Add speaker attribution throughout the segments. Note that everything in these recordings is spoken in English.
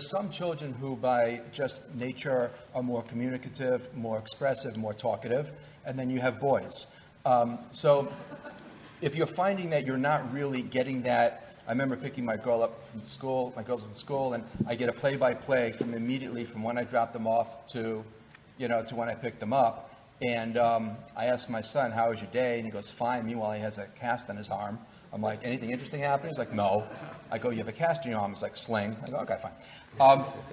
Speaker 1: some children who by just nature are more communicative, more expressive, more talkative, and then you have boys. So if you're finding that you're not really getting that, I remember picking my girl up from school, my girls from school, and I get a play-by-play from immediately from when I dropped them off to, to when I picked them up. And I asked my son, how was your day? And he goes, fine. Meanwhile, he has a cast on his arm. I'm like, anything interesting happening? He's like, no. I go, you have a cast on your arm? He's like, sling. I go, okay, fine.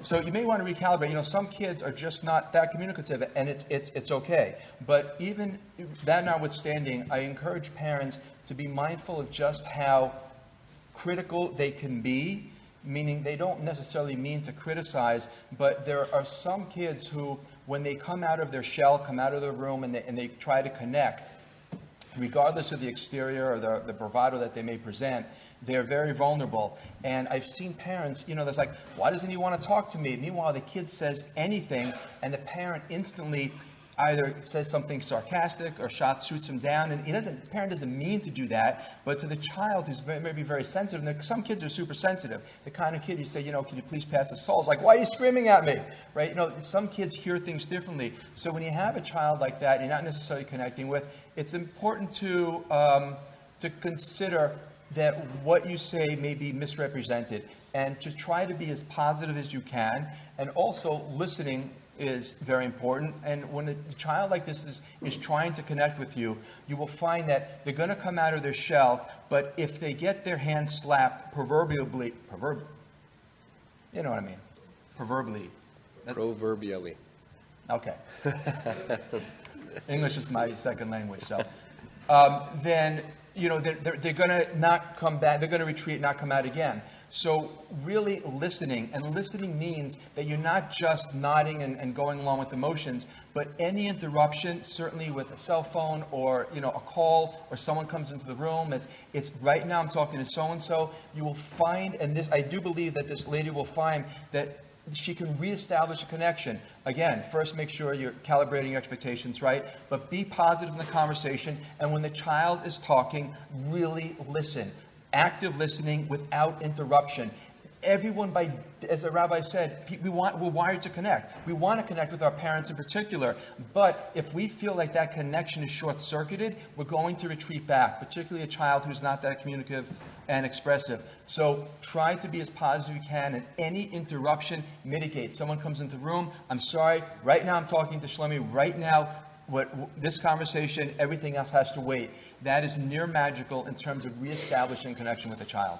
Speaker 1: So you may want to recalibrate. Some kids are just not that communicative, and it's okay. But even that notwithstanding, I encourage parents to be mindful of just how critical they can be, meaning they don't necessarily mean to criticize, but there are some kids who, when they come out of their shell, come out of their room, and they try to connect, regardless of the exterior or the bravado that they may present, they're very vulnerable. And I've seen parents, there's like, why doesn't he want to talk to me? Meanwhile, the kid says anything, and the parent instantly either says something sarcastic or shoots him down. And the parent doesn't mean to do that, but to the child who's maybe very sensitive, and some kids are super sensitive. The kind of kid you say, can you please pass the salt? It's like, why are you screaming at me? Right? Some kids hear things differently. So when you have a child like that you're not necessarily connecting with, it's important to consider that what you say may be misrepresented, and to try to be as positive as you can. And also listening is very important. And when a child like this is trying to connect with you, you will find that they're going to come out of their shell, but if they get their hand slapped proverbially, you know what I mean? Proverbially. Okay. English is my second language, so. Then, they're going to not come back. They're going to retreat, not come out again. So really listening, and listening means that you're not just nodding and going along with emotions, but any interruption, certainly with a cell phone or a call, or someone comes into the room, it's right now I'm talking to so-and-so, you will find, and this I do believe that this lady will find that she can reestablish a connection. Again, first make sure you're calibrating your expectations right, but be positive in the conversation, and when the child is talking, really listen. Active listening without interruption. Everyone, as the rabbi said, we're wired to connect. We want to connect with our parents in particular, but if we feel like that connection is short-circuited, we're going to retreat back, particularly a child who's not that communicative and expressive. So try to be as positive as you can, and any interruption, mitigate. Someone comes into the room, I'm sorry, right now I'm talking to Shlomi, right now this conversation, everything else has to wait. That is near magical in terms of reestablishing connection with the child.